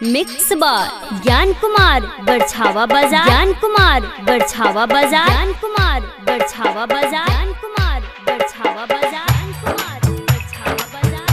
Mix बार ज्ञान कुमार बरछावा बाजार, ज्ञान कुमार बरछावा बाजार, ज्ञान कुमार बरछावा बाजार, ज्ञान कुमार बरछावा बाजार, ज्ञान कुमार बरछावा बाजार।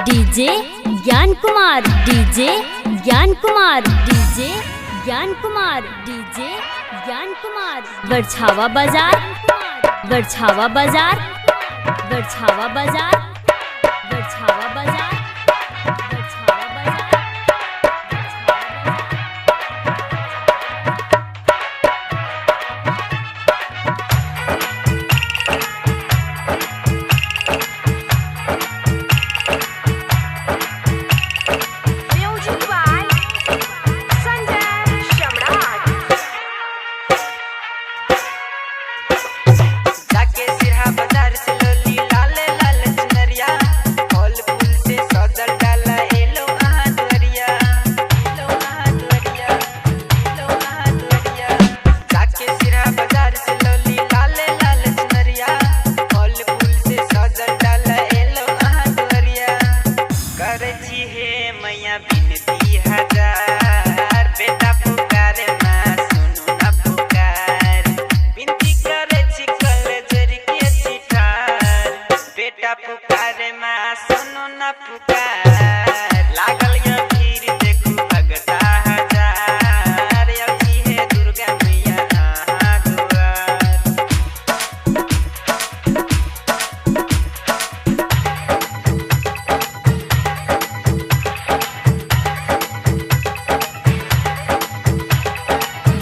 डीजे ज्ञान कुमार, डीजे ज्ञान कुमार, डीजे ज्ञान कुमार, डीजे ज्ञान कुमार बरछावा बाजार, बरछावा बाजार, बरछावा बाजार, बरछावा बाजार।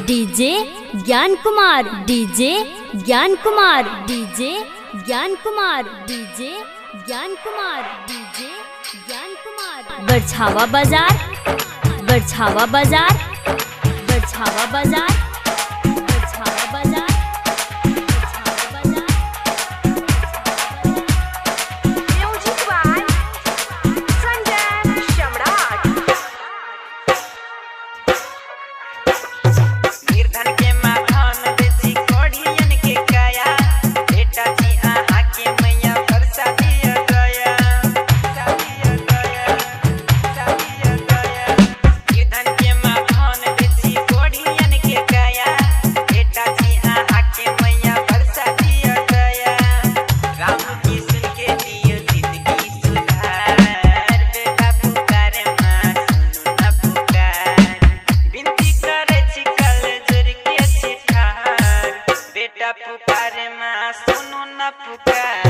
डीजे ज्ञान कुमार, डीजे ज्ञान कुमार, डीजे ज्ञान कुमार, डीजे ज्ञान कुमार, डीजे ज्ञान कुमार बरछावा बाजार, बरछावा बाजार, बरछावा बाजार, बरछावा बाजार। पुकारे माँ सुनो न पुकार।